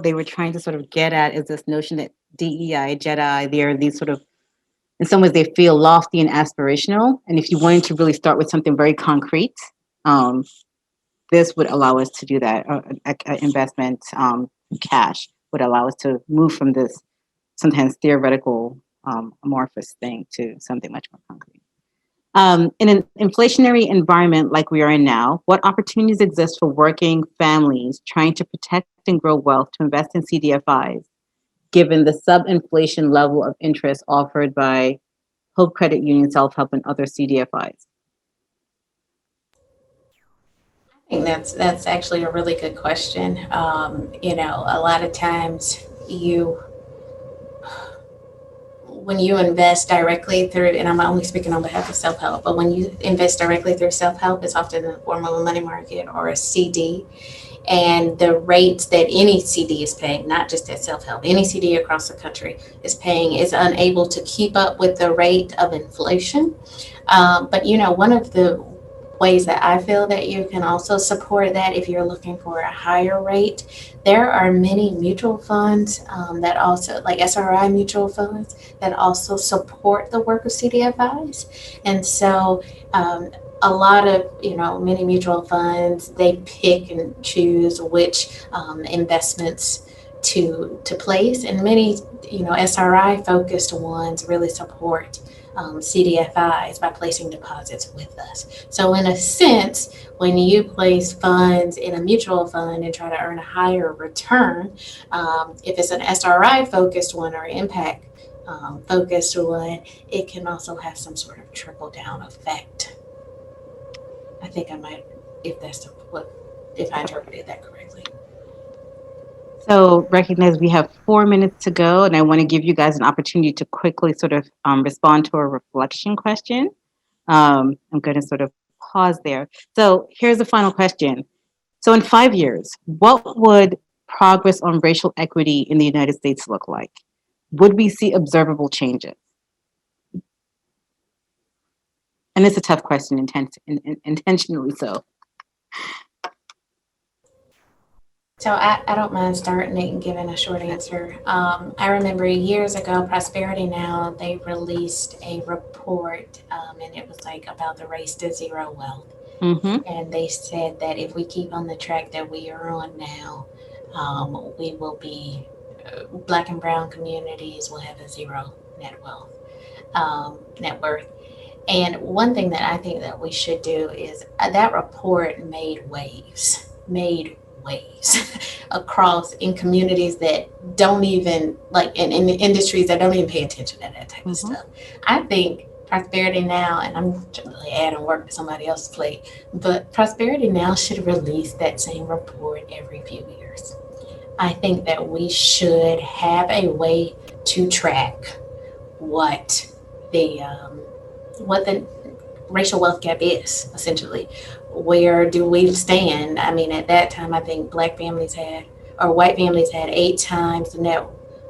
they were trying to sort of get at is this notion that DEI, JEDI, they're these sort of, in some ways, they feel lofty and aspirational. And if you wanted to really start with something very concrete, this would allow us to do that. Investment cash would allow us to move from this sometimes theoretical, amorphous thing to something much more concrete. In an inflationary environment like we are in now, what opportunities exist for working families trying to protect and grow wealth to invest in CDFIs, given the sub-inflation level of interest offered by Hope Credit Union, Self-Help, and other CDFIs?
I think that's actually a really good question. A lot of times when you invest directly through, and I'm only speaking on behalf of self-help, but when you invest directly through self-help, it's often in the form of a money market or a CD. And the rates that any CD is paying, not just at self-help, any CD across the country is paying, is unable to keep up with the rate of inflation. But one of the ways that I feel that you can also support that if you're looking for a higher rate, there are many mutual funds that also, like SRI mutual funds, that also support the work of CDFIs. And so a lot of, many mutual funds, they pick and choose which investments to place, and many, SRI focused ones really support CDFIs by placing deposits with us. So in a sense, when you place funds in a mutual fund and try to earn a higher return, if it's an SRI focused one or impact focused one, it can also have some sort of trickle down effect. I think I might, if I interpreted that correctly.
So recognize we have 4 minutes to go, and I want to give you guys an opportunity to quickly sort of respond to a reflection question. I'm going to sort of pause there. So here's the final question. So in 5 years, what would progress on racial equity in the United States look like? Would we see observable changes? And it's a tough question, intentionally so.
So I don't mind starting it and giving a short answer. I remember years ago, Prosperity Now, they released a report, and it was like about the race to zero wealth.
Mm-hmm.
And they said that if we keep on the track that we are on now, we will be, Black and brown communities will have a zero net worth. And one thing that I think that we should do is that report made waves across in communities that don't even in industries that don't even pay attention to that type of stuff. I think Prosperity Now, and I'm really adding work to somebody else's plate, but Prosperity Now should release that same report every few years. I think that we should have a way to track what the racial wealth gap is, essentially. Where do we stand? I mean, at that time, I think white families had 8 times the net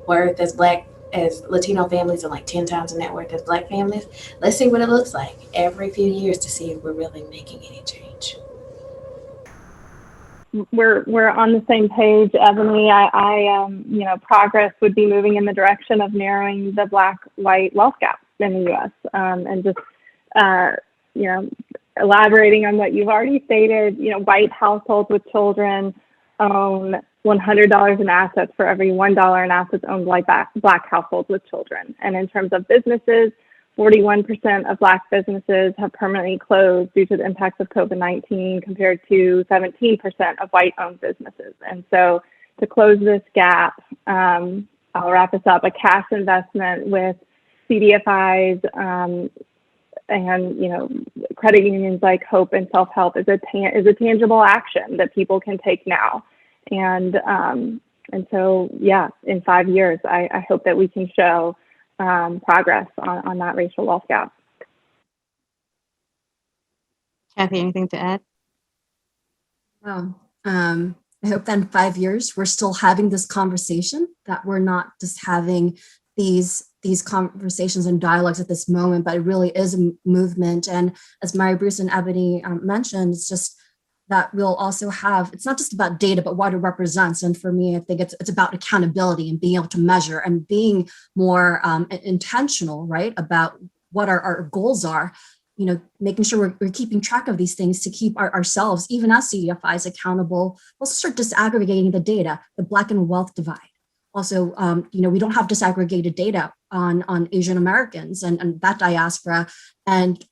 worth as Latino families, and like 10 times the net worth as Black families. Let's see what it looks like every few years to see if we're really making any change.
We're on the same page, Ebony. Progress would be moving in the direction of narrowing the Black-white wealth gap in the U.S. And just elaborating on what you've already stated, white households with children own $100 in assets for every $1 in assets owned by Black households with children. And in terms of businesses, 41% of Black businesses have permanently closed due to the impacts of COVID-19 compared to 17% of white-owned businesses. And so to close this gap, I'll wrap this up, a cash investment with CDFIs and credit unions like Hope and Self-Help is a tangible action that people can take now. And so, in 5 years, I hope that we can show progress on that racial wealth gap.
Kathy, anything to add?
Wow. I hope that in 5 years, we're still having this conversation, that we're not just having these conversations and dialogues at this moment, but it really is a movement. And as Mary Bruce and Ebony mentioned, it's just that we'll also have, it's not just about data, but what it represents. And for me, I think it's about accountability and being able to measure and being more intentional, right, about what our goals are, making sure we're keeping track of these things to keep ourselves, even as CDFIs, accountable. We'll start disaggregating the data, the Black and wealth divide. Also, we don't have disaggregated data on Asian Americans and that diaspora, and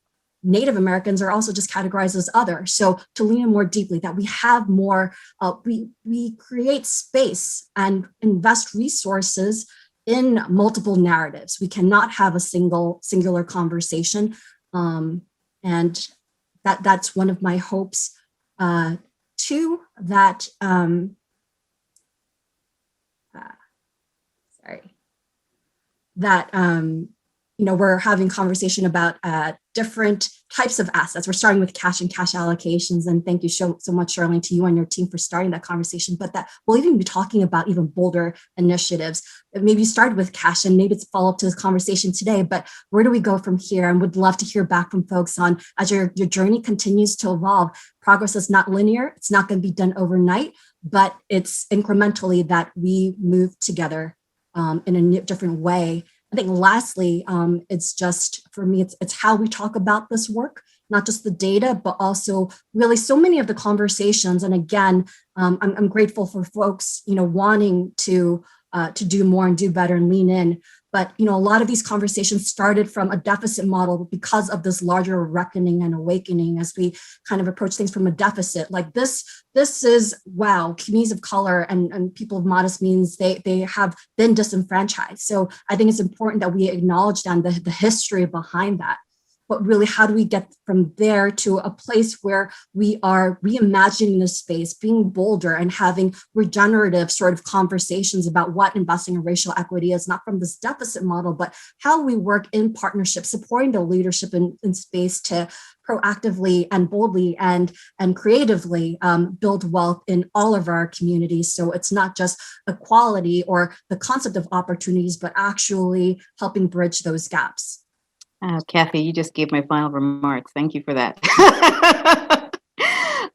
Native Americans are also just categorized as other. So to lean in more deeply, that we have more, we create space and invest resources in multiple narratives. We cannot have a singular conversation. And that's one of my hopes Two, that, we're having conversation about different types of assets. We're starting with cash and cash allocations. And thank you so much, Charlene, to you and your team for starting that conversation. But that we'll even be talking about even bolder initiatives. Maybe you started with cash and maybe it's a follow-up to this conversation today, but where do we go from here? And would love to hear back from folks on, as your journey continues to evolve, progress is not linear. It's not going to be done overnight, but it's incrementally that we move together in a different way. I think lastly, it's just, for me, it's how we talk about this work, not just the data, but also really so many of the conversations. And again, I'm grateful for folks, wanting to do more and do better and lean in. But, a lot of these conversations started from a deficit model because of this larger reckoning and awakening as we kind of approach things from a deficit. Like this is, wow, communities of color and people of modest means, they have been disenfranchised. So I think it's important that we acknowledge them, the history behind that. But really, how do we get from there to a place where we are reimagining the space, being bolder and having regenerative sort of conversations about what investing in racial equity is, not from this deficit model, but how we work in partnership, supporting the leadership in space to proactively and boldly and creatively build wealth in all of our communities. So it's not just equality or the concept of opportunities, but actually helping bridge those gaps.
Kathy, you just gave my final remarks. Thank you for that.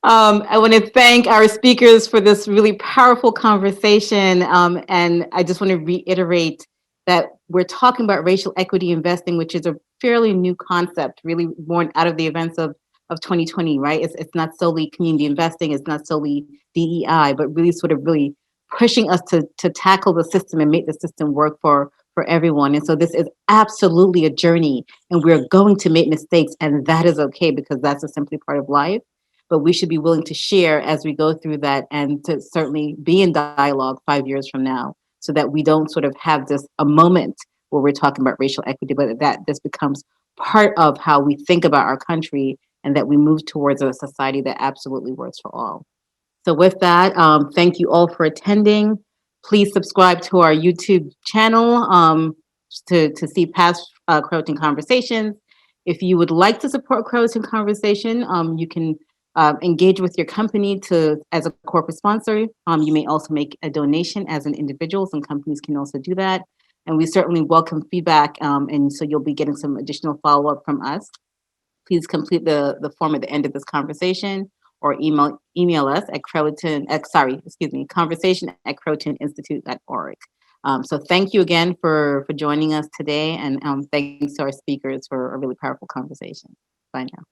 I want to thank our speakers for this really powerful conversation. And I just want to reiterate that we're talking about racial equity investing, which is a fairly new concept, really born out of the events of 2020, right? It's not solely community investing, it's not solely DEI, but really sort of really pushing us to tackle the system and make the system work for everyone. And so this is absolutely a journey, and we're going to make mistakes, and that is okay because that's a simply part of life. But we should be willing to share as we go through that and to certainly be in dialogue 5 years from now so that we don't sort of have a moment where we're talking about racial equity, but that this becomes part of how we think about our country and that we move towards a society that absolutely works for all. So with that, thank you all for attending. Please subscribe to our YouTube channel to see past Croatan Conversations. If you would like to support Croatan Conversation, you can engage with your company as a corporate sponsor. You may also make a donation as an individual. Some companies can also do that. And we certainly welcome feedback. And so you'll be getting some additional follow-up from us. Please complete the form at the end of this conversation, or email us at conversation@croataninstitute.org. So thank you again for joining us today, and thanks to our speakers for a really powerful conversation. Bye now.